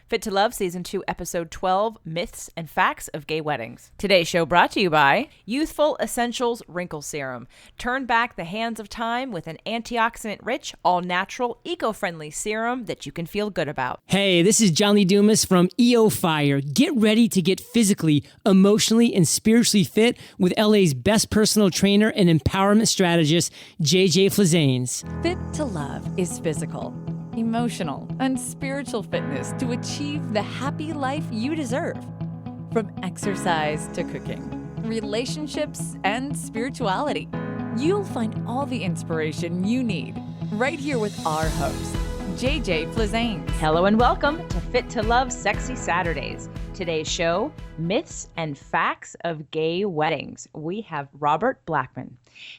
Fit to Love Season 2, Episode 12, Myths and Facts of Gay Weddings. Today's show brought to you by Youthful Essentials Wrinkle Serum. Turn back the hands of time with an antioxidant-rich, all-natural, eco-friendly serum that you can feel good about. Hey, this is Johnny Dumas from EO Fire. Get ready to get physically, emotionally, and spiritually fit with LA's best personal trainer and empowerment strategist, JJ Flazanes. Fit to Love is physical, emotional, and spiritual fitness to achieve the happy life you deserve. From exercise to cooking, relationships, and spirituality, you'll find all the inspiration you need right here with our host, JJ Flazanes. Hello and welcome to Fit to Love Sexy Saturdays. Today's show, Myths and Facts of Gay Weddings. We have Robert Blackmon.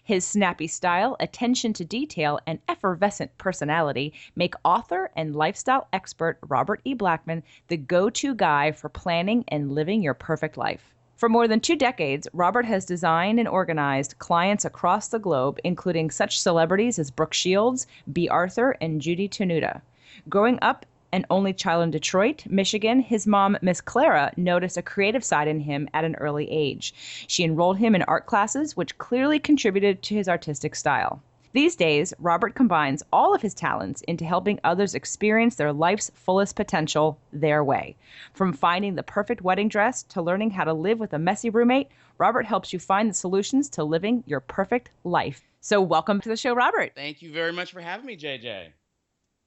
His snappy style, attention to detail, and effervescent personality make author and lifestyle expert Robert E. Blackmon the go-to guy for planning and living your perfect life. For more than 2 decades, Robert has designed and organized clients across the globe, including such celebrities as Brooke Shields, B. Arthur, and Judy Tenuta. Growing up an only child in Detroit, Michigan, his mom, Miss Clara, noticed a creative side in him at an early age. She enrolled him in art classes, which clearly contributed to his artistic style. These days, Robert combines all of his talents into helping others experience their life's fullest potential their way. From finding the perfect wedding dress to learning how to live with a messy roommate, Robert helps you find the solutions to living your perfect life. So welcome to the show, Robert. Thank you very much for having me, JJ.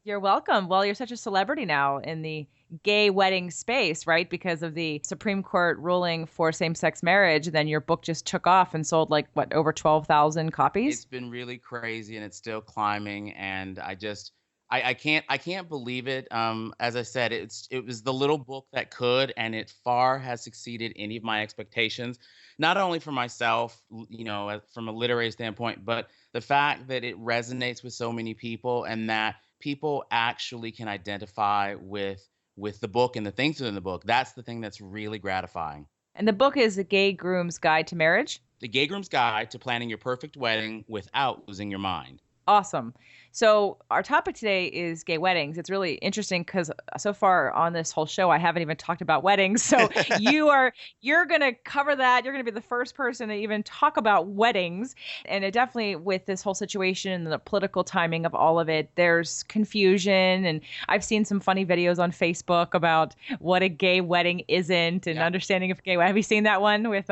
You're welcome. Well, you're such a celebrity now in the gay wedding space, right? Because of the Supreme Court ruling for same-sex marriage. Then your book just took off and sold over 12,000 copies? It's been really crazy and it's still climbing. And I can't believe it. As I said, it was the little book that could, and it far has exceeded any of my expectations, not only for myself, from a literary standpoint, but the fact that it resonates with so many people and that people actually can identify with the book and the things within the book. That's the thing that's really gratifying. And the book is The Gay Groom's Guide to Marriage? The Gay Groom's Guide to Planning Your Perfect Wedding Without Losing Your Mind. Awesome. So our topic today is gay weddings. It's really interesting because so far on this whole show, I haven't even talked about weddings. So you're going to cover that. You're going to be the first person to even talk about weddings. And it definitely, with this whole situation and the political timing of all of it, there's confusion. And I've seen some funny videos on Facebook about what a gay wedding isn't and understanding of gay wedding. Have you seen that one with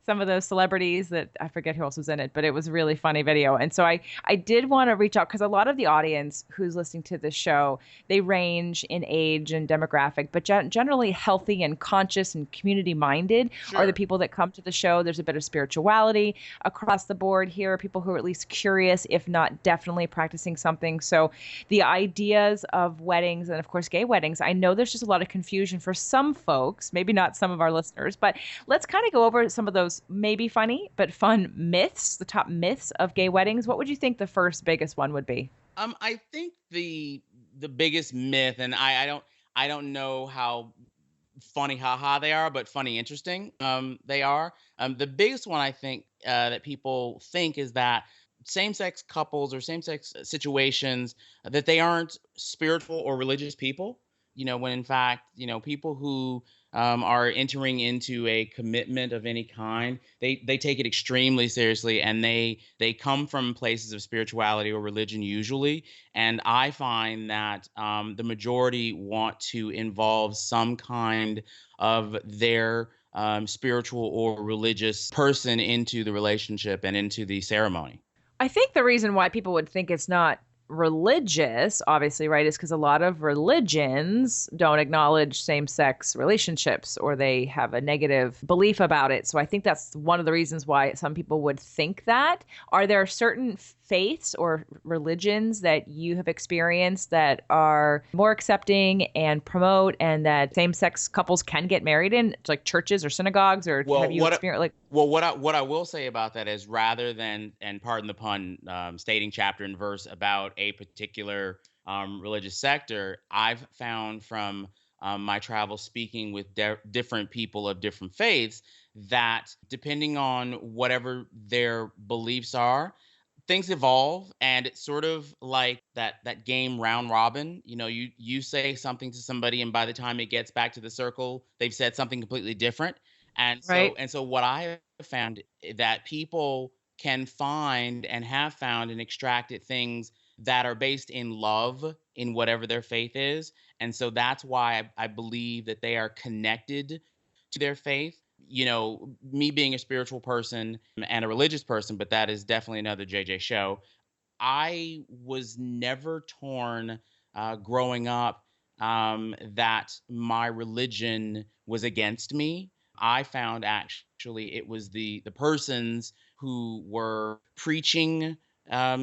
some of those celebrities that I forget who else was in it, but it was a really funny video. And so I did want to reach out because a lot of the audience who's listening to this show, they range in age and demographic, but generally healthy and conscious and community minded are the people that come to the show. There's a bit of spirituality across the board here, people who are at least curious, if not definitely practicing something. So the ideas of weddings and of course gay weddings, I know there's just a lot of confusion for some folks, maybe not some of our listeners, but let's kind of go over some of those maybe funny but fun myths, the top myths of gay weddings. What would you think the first biggest one would be? I think the biggest myth, and I don't know how funny haha they are, but funny interesting they are. The biggest one I think that people think is that same-sex couples or same-sex situations, that they aren't spiritual or religious people. When in fact, people who are entering into a commitment of any kind, they take it extremely seriously, and they come from places of spirituality or religion usually. And I find that the majority want to involve some kind of their spiritual or religious person into the relationship and into the ceremony. I think the reason why people would think it's not religious, obviously, right, is because a lot of religions don't acknowledge same-sex relationships or they have a negative belief about it. So I think that's one of the reasons why some people would think that. Are there certain faiths or religions that you have experienced that are more accepting and promote and that same-sex couples can get married in, like churches or synagogues, or have you experienced what I will say about that is, rather than, and pardon the pun, stating chapter and verse about a particular religious sector, I've found from my travels speaking with different people of different faiths that depending on whatever their beliefs are, things evolve, and it's sort of like that game round robin. You say something to somebody, and by the time it gets back to the circle, they've said something completely different. And so Right. and so what I have found that people can find and have found and extracted things that are based in love in whatever their faith is. And so that's why I believe that they are connected to their faith. Me being a spiritual person and a religious person, but that is definitely another JJ show. I was never torn growing up that my religion was against me. I found actually it was the persons who were preaching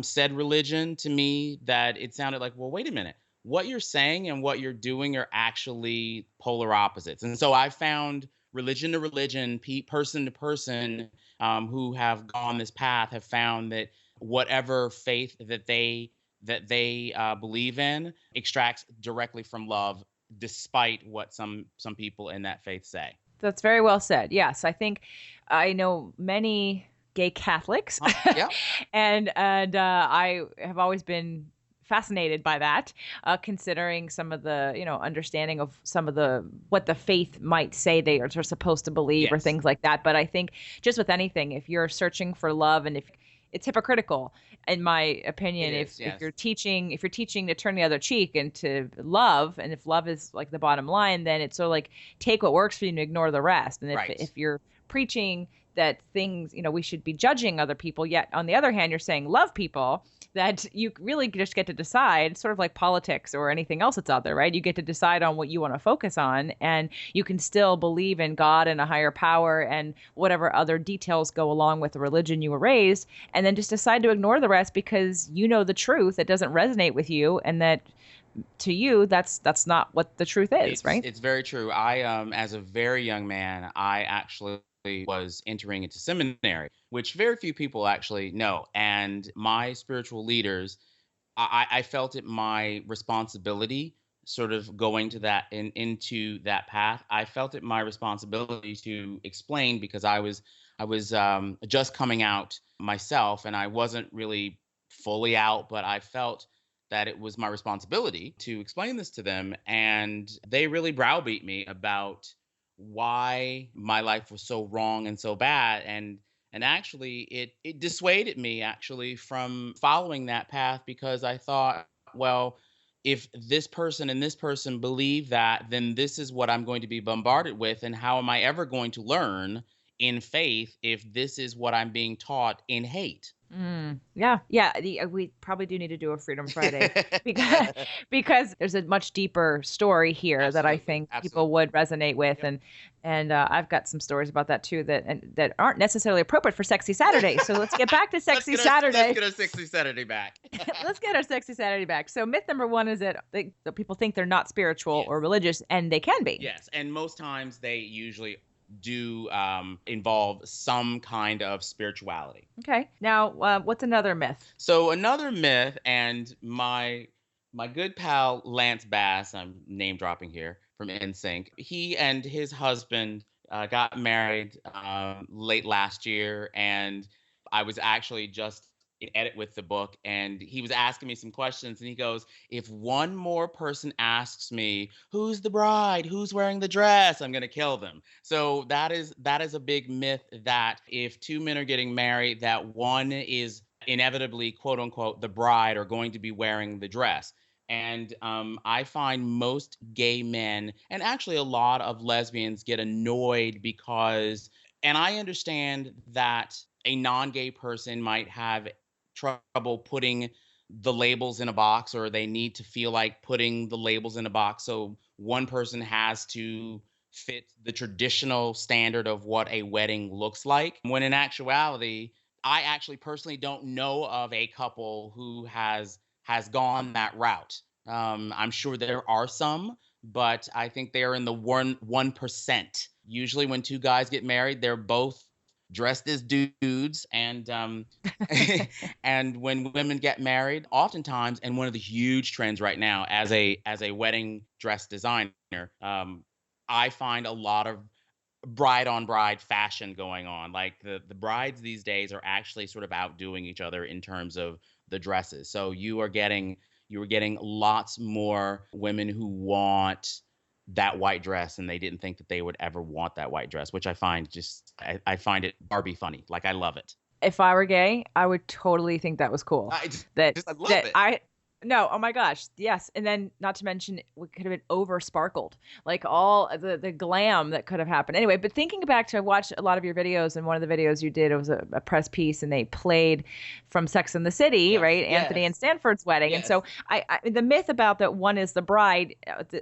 said religion to me that it sounded like, well, wait a minute. What you're saying and what you're doing are actually polar opposites. And so I found religion to religion, person to person, who have gone this path have found that whatever faith that they believe in extracts directly from love, despite what some people in that faith say. That's very well said. Yes, I think I know many gay Catholics, Yeah. and I have always been fascinated by that, considering some of the understanding of some of the what the faith might say they are supposed to believe or Yes. things like that. But I think just with anything, if you're searching for love and if it's hypocritical, in my It opinion, is. if Yes. you're teaching to turn the other cheek and to love, and if love is like the bottom line, then it's sort of like take what works for you and ignore the rest. And Right. if you're preaching that things, we should be judging other people, yet on the other hand, you're saying love people, that you really just get to decide, sort of like politics or anything else that's out there, right? You get to decide on what you want to focus on, and you can still believe in God and a higher power and whatever other details go along with the religion you were raised, and then just decide to ignore the rest because you know the truth that doesn't resonate with you, and that to you that's not what the truth is, right? It's very true. As a very young man, I actually was entering into seminary, which very few people actually know. And my spiritual leaders, I felt it my responsibility, sort of going to into that path. I felt it my responsibility to explain, because I was just coming out myself, and I wasn't really fully out, but I felt that it was my responsibility to explain this to them, and they really browbeat me about why my life was so wrong and so bad. And actually it dissuaded me actually from following that path, because I thought, well, if this person and this person believe that, then this is what I'm going to be bombarded with, and how am I ever going to learn in faith if this is what I'm being taught in hate? Yeah, yeah. We probably do need to do a Freedom Friday because there's a much deeper story here that I Absolutely, think people absolutely. would resonate with, Yep. and I've got some stories about that too that aren't necessarily appropriate for Sexy Saturday. So let's get back to Sexy Let's Saturday. get our 60 Saturday back. Let's get our Sexy Saturday back. So myth number one is that that people think they're not spiritual or Yes. religious, and they can be. Yes, and most times they usually do involve some kind of spirituality. Okay. Now, what's another myth? So another myth, and my good pal Lance Bass, I'm name dropping here, from NSYNC. He and his husband got married late last year, and I was actually just in edit with the book, and he was asking me some questions, and he goes, "If one more person asks me who's the bride, who's wearing the dress, I'm gonna kill them." So that is a big myth, that if two men are getting married, that one is inevitably, quote unquote, the bride, or going to be wearing the dress. And I find most gay men, and actually a lot of lesbians, get annoyed because, and I understand that a non-gay person might have trouble putting the labels in a box, or they need to feel like putting the labels in a box. So one person has to fit the traditional standard of what a wedding looks like. When in actuality, I actually personally don't know of a couple who has gone that route. I'm sure there are some, but I think they are in the 1%. Usually, when two guys get married, they're both dressed as dudes, and and when women get married, oftentimes, and one of the huge trends right now, as a wedding dress designer, I find a lot of bride on bride fashion going on. Like the brides these days are actually sort of outdoing each other in terms of the dresses. So you were getting lots more women who want that white dress, and they didn't think that they would ever want that white dress, which I find I find it Barbie funny. Like, I love it. If I were gay, I would totally think that was cool. I love That it. I no, oh my gosh, yes. And then not to mention it could have been over sparkled, like all the glam that could have happened. Anyway, but thinking back to I watched a lot of your videos, and one of the videos you did, it was a press piece, and they played from Sex and the City, right? Anthony and Yes. Stanford's wedding. And Yes. so the myth about that one is the bride,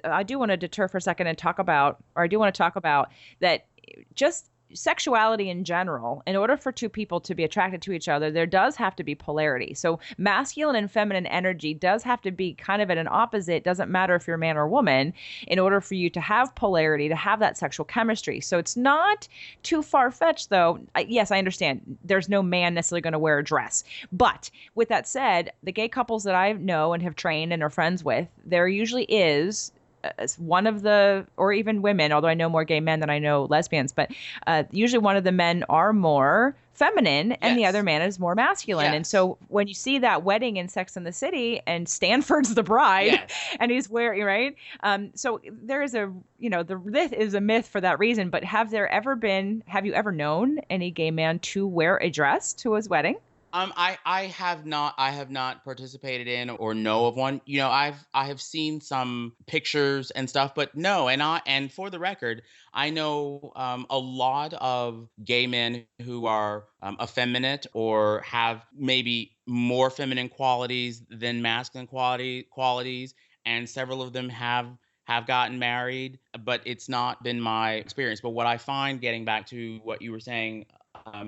I do want to deter for a second and talk about, or I do want to talk about that just sexuality in general, in order for two people to be attracted to each other, there does have to be polarity. So masculine and feminine energy does have to be kind of at an opposite. Doesn't matter if you're a man or woman, in order for you to have polarity, to have that sexual chemistry. So it's not too far-fetched, though. Yes, I understand. There's no man necessarily going to wear a dress. But with that said, the gay couples that I know and have trained and are friends with, there usually is as one of the, or even women, although I know more gay men than I know lesbians, but usually one of the men are more feminine and the Yes. other man is more masculine. And Yes. so when you see that wedding in Sex and the City and Stanford's the bride Yes. and he's wearing, right? So there is a, the myth is a myth for that reason. But have you ever known any gay man to wear a dress to his wedding? I have not participated in or know of one. I have seen some pictures and stuff, but no. And for the record, I know a lot of gay men who are effeminate or have maybe more feminine qualities than masculine qualities, and several of them have gotten married, but it's not been my experience. But what I find, getting back to what you were saying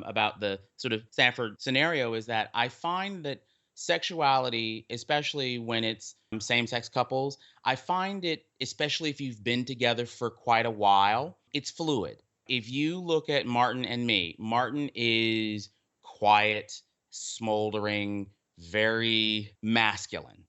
about the sort of Stanford scenario, is that I find that sexuality, especially when it's same sex couples, I find it, especially if you've been together for quite a while, it's fluid. If you look at Martin and me, Martin is quiet, smoldering, very masculine.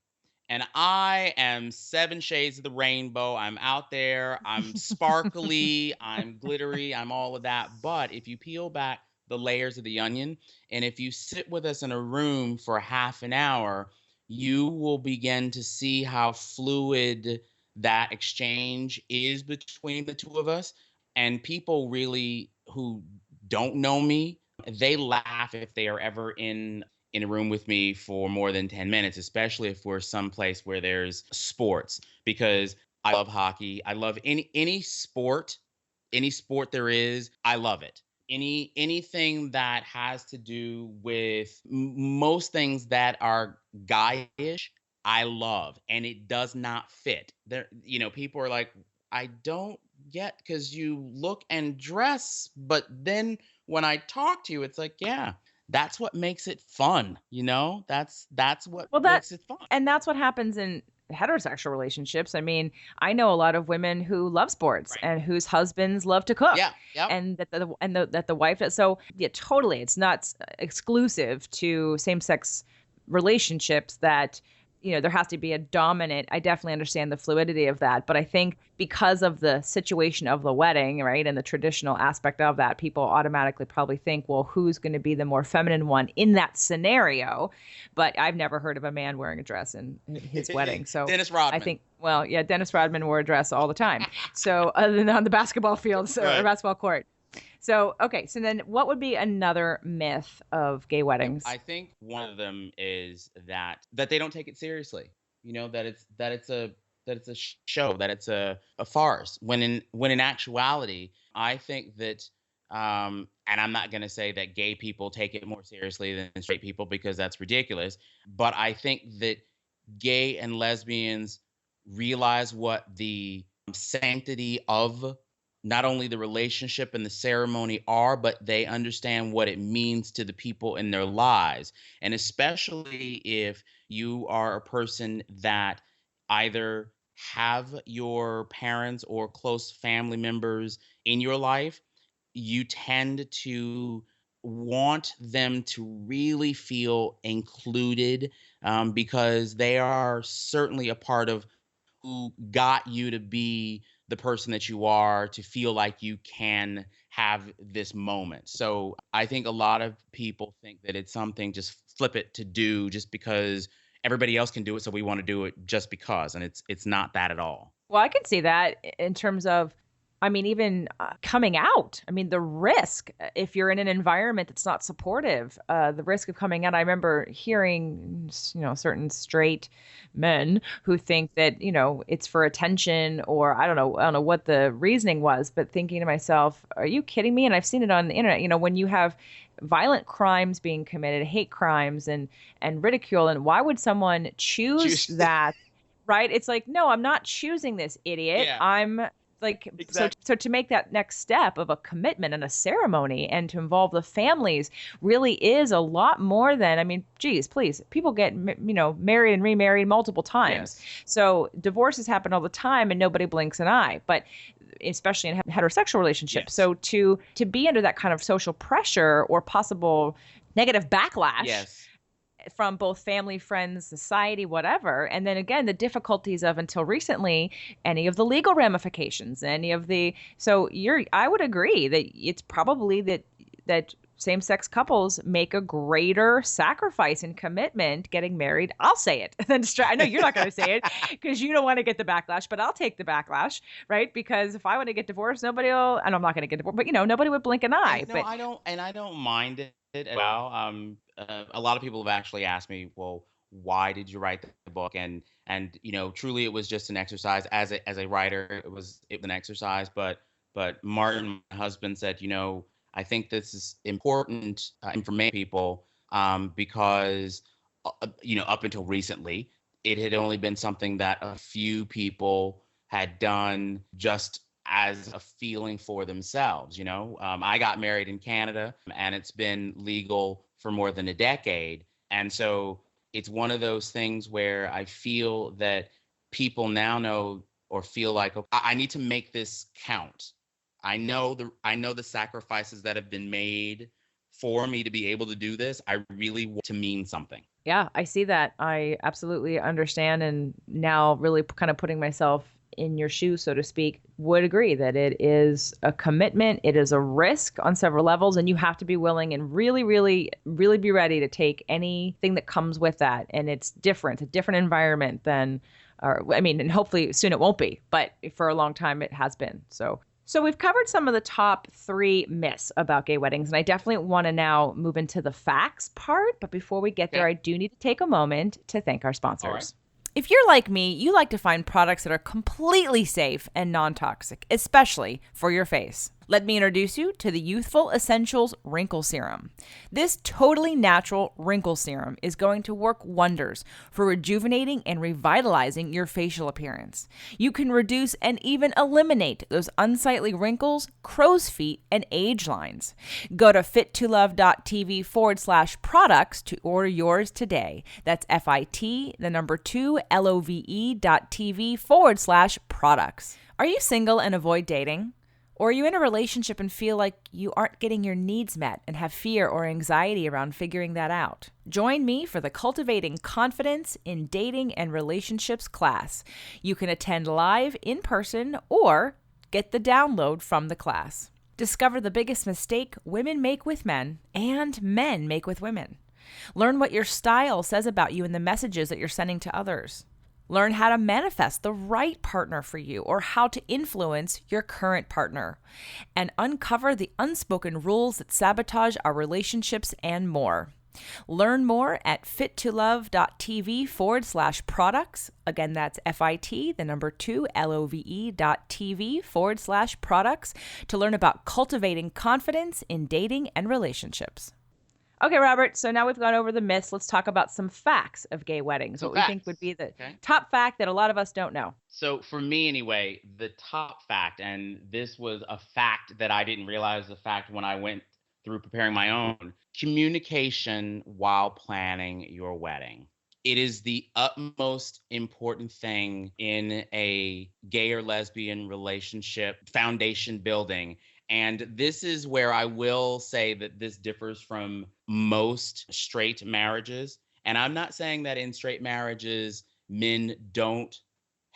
And I am seven shades of the rainbow. I'm out there. I'm sparkly. I'm glittery. I'm all of that. But if you peel back the layers of the onion, and if you sit with us in a room for half an hour, you will begin to see how fluid that exchange is between the two of us. And people really who don't know me, they laugh if they are ever in a room with me for more than 10 minutes, especially if we're someplace where there's sports, because I love hockey. I love any sport there is. I love it. Anything that has to do with most things that are guyish, I love, and it does not fit. There, people are like, I don't get, because you look and dress, but then when I talk to you, it's like, yeah, that's what makes it fun, That's what Well, makes it fun. that's what happens in heterosexual relationships. I mean, I know a lot of women who love sports Right. and whose husbands love to cook. Yeah. Yep. And that the wife does. So yeah, totally. It's not exclusive to same-sex relationships that, there has to be a dominant. I definitely understand the fluidity of that. But I think because of the situation of the wedding, right, and the traditional aspect of that, people automatically probably think, well, who's going to be the more feminine one in that scenario? But I've never heard of a man wearing a dress in his wedding. So Dennis Rodman. I think, well, yeah, Dennis Rodman wore a dress all the time. So other than on the basketball field, or Right. basketball court. So, okay. So then what would be another myth of gay weddings? I think one of them is that they don't take it seriously. That it's a show, that it's a farce. When in actuality, I think that and I'm not going to say that gay people take it more seriously than straight people, because that's ridiculous. But I think that gay and lesbians realize what the sanctity of not only the relationship and the ceremony are, but they understand what it means to the people in their lives. And especially if you are a person that either have your parents or close family members in your life, you tend to want them to really feel included, because they are certainly a part of who got you to be the the person that you are to feel like you can have this moment. So I think a lot of people think that it's something just flip it to do just because everybody else can do it, so we want to do it just because, and it's not that at all. Well, I can see that in terms of, I mean, even coming out. I mean, the risk, if you're in an environment that's not supportive, the risk of coming out. I remember hearing, certain straight men who think that, it's for attention, or I don't know what the reasoning was, but thinking to myself, are you kidding me? And I've seen it on the internet, when you have violent crimes being committed, hate crimes and ridicule, and why would someone choose that? Right? It's like, no, I'm not choosing this, idiot. Yeah. I'm like, Exactly. so to make that next step of a commitment and a ceremony and to involve the families really is a lot more than, I mean, geez, please, people get, married and remarried multiple times. Yes. So divorces happen all the time and nobody blinks an eye, but especially in heterosexual relationships. Yes. So to be under that kind of social pressure or possible negative backlash, Yes. from both family, friends, society, whatever. And then again, the difficulties of, until recently, any of the legal ramifications, I would agree that it's probably that same-sex couples make a greater sacrifice and commitment getting married. I'll say it. I know you're not going to say it because you don't want to get the backlash, but I'll take the backlash, right? Because if I want to get divorced, nobody will, and I'm not going to get divorced, but nobody would blink an eye. No, I don't mind it at all. A lot of people have actually asked me, well, why did you write the book? And truly, it was just an exercise. As a writer, it was an exercise. But Martin, my husband, said, I think this is important information for people, because up until recently, it had only been something that a few had done just as a feeling for themselves. I got married in Canada, and it's been legal for more than a decade. And so it's one of those things where I feel that people now know or feel like, okay, I need to make this count. I know the sacrifices that have been made for me to be able to do this. I really want to mean something. Yeah, I see that. I absolutely understand. And now really kind of putting myself in your shoes, so to speak, would agree that it is a commitment. It is a risk on several levels, and you have to be willing and really, really, really be ready to take anything that comes with that. And it's different, a different environment than, and hopefully soon it won't be, but for a long time it has been. So we've covered some of the top 3 myths about gay weddings, and I definitely want to now move into the facts part. But before we get there, I do need to take a moment to thank our sponsors. All right. If you're like me, you like to find products that are completely safe and non-toxic, especially for your face. Let me introduce you to the Youthful Essentials Wrinkle Serum. This totally natural wrinkle serum is going to work wonders for rejuvenating and revitalizing your facial appearance. You can reduce and even eliminate those unsightly wrinkles, crow's feet, and age lines. Go to fit2love.tv/products to order yours today. That's FIT2LOVE.tv/products. Are you single and avoid dating? Or are you in a relationship and feel like you aren't getting your needs met and have fear or anxiety around figuring that out? Join me for the Cultivating Confidence in Dating and Relationships class. You can attend live in person or get the download from the class. Discover the biggest mistake women make with men and men make with women. Learn what your style says about you in the messages that you're sending to others. Learn how to manifest the right partner for you or how to influence your current partner. And uncover the unspoken rules that sabotage our relationships and more. Learn more at fit2love.tv/products. Again, that's FIT2LOVE.tv/products to learn about cultivating confidence in dating and relationships. Okay, Robert, so now we've gone over the myths. Let's talk about some facts of gay weddings. What we think would be the top fact that a lot of us don't know. So for me anyway, the top fact, and this was a fact that I didn't realize the fact when I went through preparing my own, communication while planning your wedding. It is the utmost important thing in a gay or lesbian relationship foundation building. And this is where I will say that this differs from most straight marriages. And I'm not saying that in straight marriages, men don't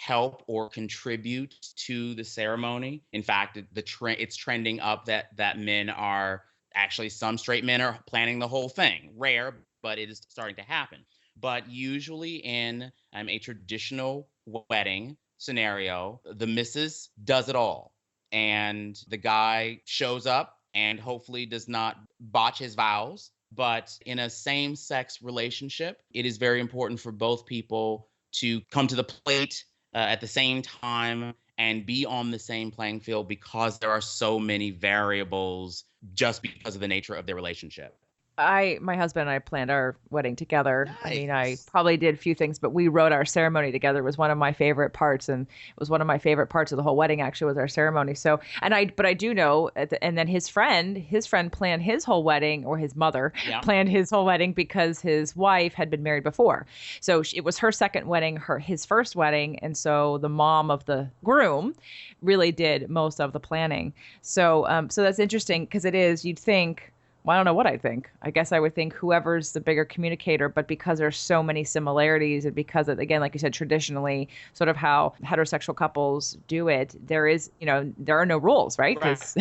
help or contribute to the ceremony. In fact, it's trending up that men are actually, some straight men are planning the whole thing. Rare, but it is starting to happen. But usually in a traditional wedding scenario, the missus does it all. And the guy shows up and hopefully does not botch his vows. But in a same sex relationship, it is very important for both people to come to the plate at the same time and be on the same playing field, because there are so many variables just because of the nature of their relationship. My husband and I planned our wedding together. I mean, I Nice. probably did a few things, but we wrote our ceremony together. It was one of my favorite parts, and it was one of my favorite parts of the whole wedding. Actually, was our ceremony. So, but I do know, and then his friend planned his whole wedding, or his mother Yeah. planned his whole wedding because his wife had been married before. So it was her second wedding, his first wedding, and so the mom of the groom really did most of the planning. So that's interesting because you'd think. Well, I don't know what I think. I guess I would think whoever's the bigger communicator, but because there's so many similarities, and because of, again, like you said, traditionally, sort of how heterosexual couples do it, there are no rules, right? Right. 'Cause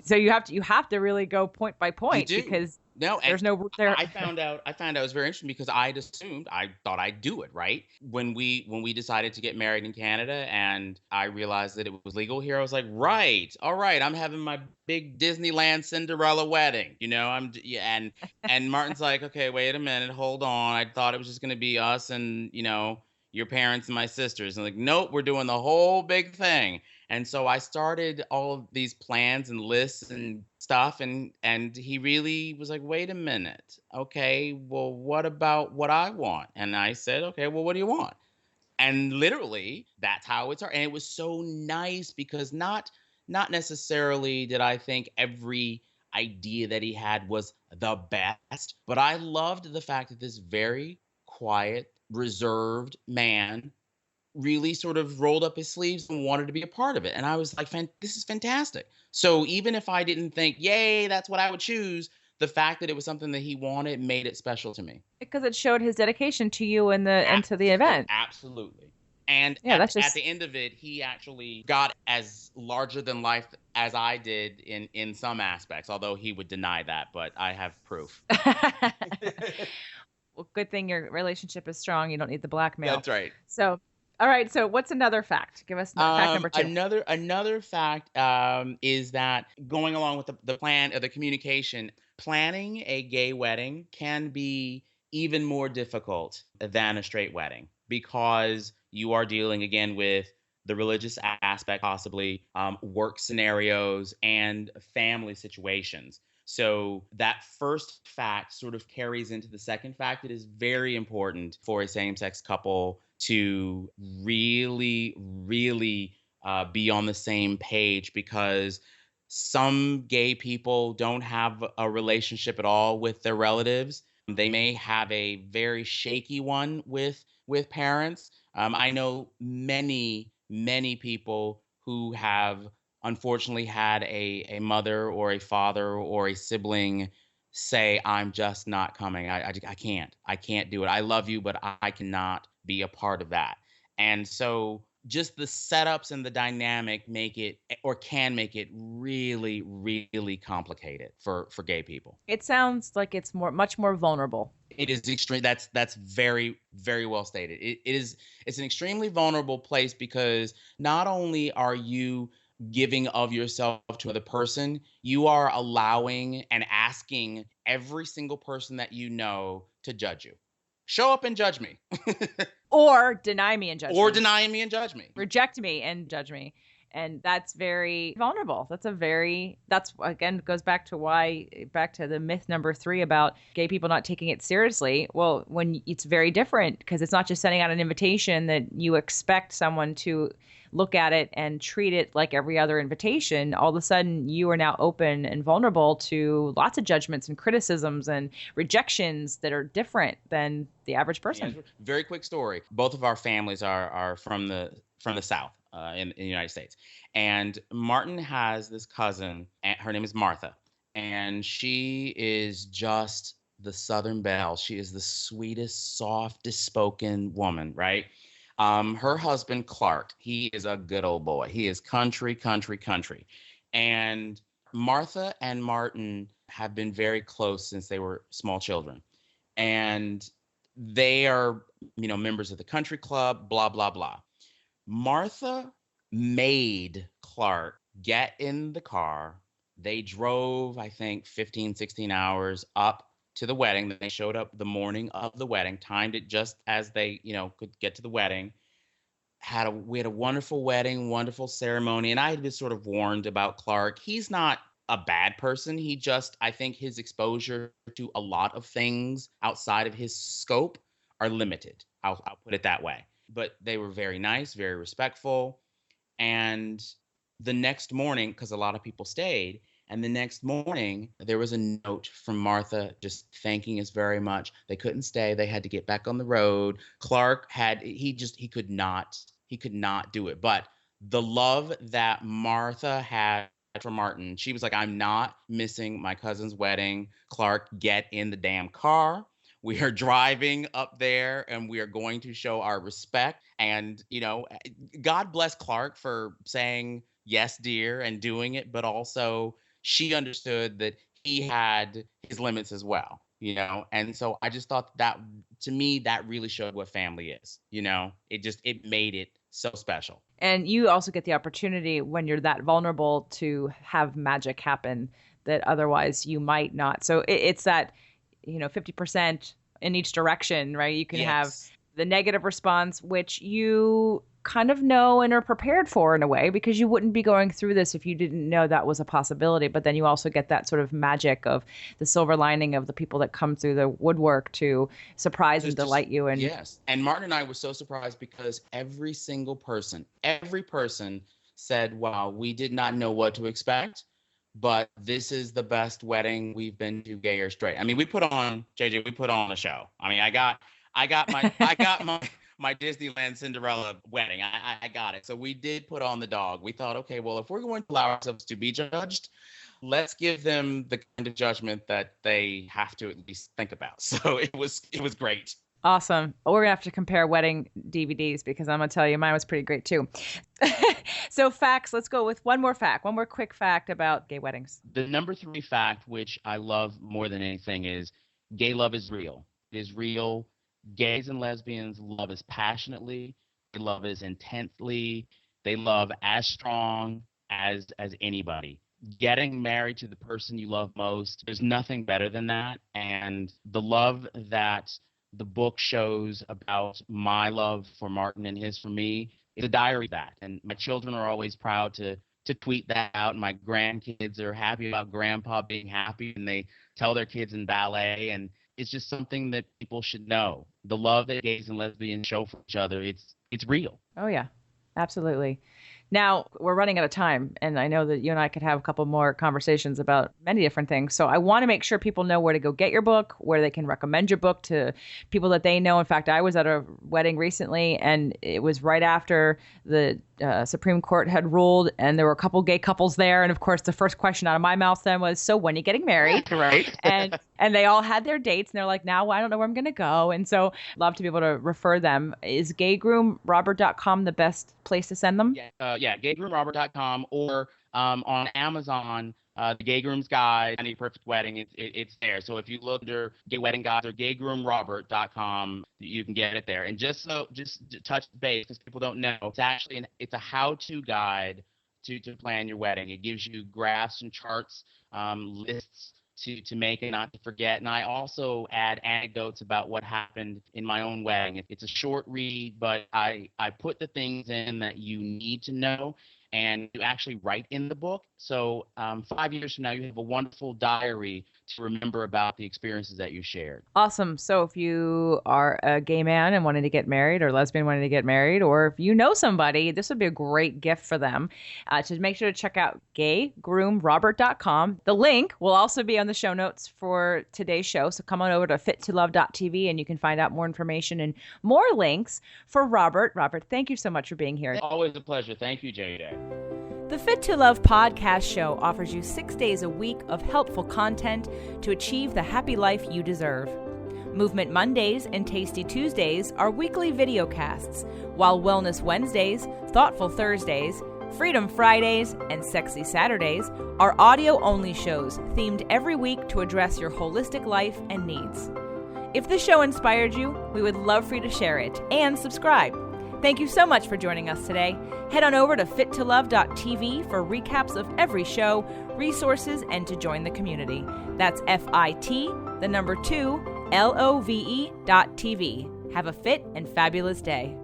so you have to really go point by You point, do. because No, and there's no there. I found out it was very interesting because I thought I'd do it, right? When we decided to get married in Canada and I realized that it was legal here, I was like, right, all right, I'm having my big Disneyland Cinderella wedding. Yeah, and Martin's like, okay, wait a minute, hold on. I thought it was just gonna be us and, your parents and my sisters. And like, nope, we're doing the whole big thing. And so I started all of these plans and lists and stuff, and he really was like, "Wait a minute. Okay, well, what about what I want?" And I said, "Okay, well, what do you want?" And literally, that's how it started. And it was so nice because not necessarily did I think every idea that he had was the best, but I loved the fact that this very quiet, reserved man really sort of rolled up his sleeves and wanted to be a part of it. And I was like, this is fantastic. So even if I didn't think, yay, that's what I would choose, the fact that it was something that he wanted made it special to me. Because it showed his dedication to you and to the event. Absolutely. And Yeah, that's at just the end of it, he actually got as larger than life as I did in some aspects, although he would deny that, but I have proof. Well, good thing your relationship is strong. You don't need the blackmail. That's right. So, all right. So, what's another fact? Give us fact number 2. Another fact is that going along with the plan or the communication, planning a gay wedding can be even more difficult than a straight wedding because you are dealing again with the religious aspect, possibly work scenarios and family situations. So that first fact sort of carries into the second fact. It is very important for a same-sex couple to really, really be on the same page, because some gay people don't have a relationship at all with their relatives. They may have a very shaky one with parents. I know many people who have unfortunately had a mother or a father or a sibling say, I'm just not coming. I can't do it. I love you, but I cannot be a part of that. And so just the setups and the dynamic make it, or can make it, really, really complicated for gay people. It sounds like it's much more vulnerable. It is extreme. That's very, very well stated. It's an extremely vulnerable place because not only are you giving of yourself to another person, you are allowing and asking every single person that you know to judge you. Show up and judge me. Or deny me and judge me. Or deny me and judge me. Reject me and judge me. And that's very vulnerable. That's again, goes back to the myth number 3 about gay people not taking it seriously. Well, when it's very different, because it's not just sending out an invitation that you expect someone to look at it and treat it like every other invitation. All of a sudden, you are now open and vulnerable to lots of judgments and criticisms and rejections that are different than the average person. Yeah, very quick story. Both of our families are from the South. In the United States. And Martin has this cousin, and her name is Martha, and she is just the Southern belle. She is the sweetest, softest spoken woman, right? Her husband, Clark, he is a good old boy. He is country. And Martha and Martin have been very close since they were small children. And they are, members of the country club, blah, blah, blah. Martha made Clark get in the car. They drove, I think, 15, 16 hours up to the wedding. They showed up the morning of the wedding, timed it just as they, could get to the wedding. We had a wonderful wedding, wonderful ceremony. And I had been sort of warned about Clark. He's not a bad person. He just, I think his exposure to a lot of things outside of his scope are limited. I'll put it that way. But they were very nice, very respectful. And the next morning, because a lot of people stayed, and the next morning there was a note from Martha just thanking us very much. They couldn't stay. They had to get back on the road. Clark he could not do it. But the love that Martha had for Martin, she was like, I'm not missing my cousin's wedding. Clark, get in the damn car. We are driving up there and we are going to show our respect. And, God bless Clark for saying, yes, dear, and doing it. But also she understood that he had his limits as well, And so I just thought that, to me, that really showed what family is, It made it so special. And you also get the opportunity when you're that vulnerable to have magic happen that otherwise you might not. So it's that, 50% in each direction, right? You can have the negative response, which you kind of know and are prepared for in a way, because you wouldn't be going through this if you didn't know that was a possibility. But then you also get that sort of magic of the silver lining of the people that come through the woodwork to surprise and delight you. And yes. And Martin and I were so surprised because every person said, wow, we did not know what to expect, but this is the best wedding we've been to, gay or straight. I mean, we put on a show. I mean, I got my Disneyland Cinderella wedding. I got it. So we did put on the dog. We thought, okay, well, if we're going to allow ourselves to be judged, let's give them the kind of judgment that they have to at least think about. So it was great. Awesome. We're going to have to compare wedding DVDs because I'm going to tell you, mine was pretty great too. So facts, let's go with one more quick fact about gay weddings. The number 3 fact, which I love more than anything, is gay love is real. It is real. Gays and lesbians love as passionately. They love as intensely. They love as strong as anybody. Getting married to the person you love most, there's nothing better than that. And the love that the book shows about my love for Martin and his for me is a diary of that. And my children are always proud to tweet that out. And my grandkids are happy about grandpa being happy, and they tell their kids in ballet. And it's just something that people should know. The love that gays and lesbians show for each other, it's real. Oh, yeah, absolutely. Now, we're running out of time, and I know that you and I could have a couple more conversations about many different things. So I want to make sure people know where to go get your book, where they can recommend your book to people that they know. In fact, I was at a wedding recently, and it was right after the Supreme Court had ruled, and there were a couple gay couples there. And of course, the first question out of my mouth then was, so when are you getting married? Right. And they all had their dates, and they're like, now I don't know where I'm going to go. And so love to be able to refer them. Is gaygroomrobert.com the best place to send them? gaygroomrobert.com, or on Amazon, the Gay Groom's Guide, I Need a Perfect Wedding, it's there. So if you look under Gay Wedding Guides or gaygroomrobert.com, you can get it there. And just to touch base, because people don't know, it's a how-to guide to plan your wedding. It gives you graphs and charts, lists to make and not to forget. And I also add anecdotes about what happened in my own wedding. It's a short read, but I put the things in that you need to know, and you actually write in the book. So 5 years from now, you have a wonderful diary to remember about the experiences that you shared. Awesome. So if you are a gay man and wanting to get married, or lesbian wanting to get married, or if you know somebody, this would be a great gift for them. To make sure to check out gaygroomrobert.com. The link will also be on the show notes for today's show. So come on over to fittolove.tv and you can find out more information and more links for Robert. Robert, thank you so much for being here. Always a pleasure. Thank you, Jada. The Fit to Love podcast show offers you 6 days a week of helpful content to achieve the happy life you deserve. Movement Mondays and Tasty Tuesdays are weekly videocasts, while Wellness Wednesdays, Thoughtful Thursdays, Freedom Fridays, and Sexy Saturdays are audio-only shows themed every week to address your holistic life and needs. If the show inspired you, we would love for you to share it and subscribe. Thank you so much for joining us today. Head on over to fittolove.tv for recaps of every show, resources, and to join the community. That's FIT, the number 2, LOVE.tv. Have a fit and fabulous day.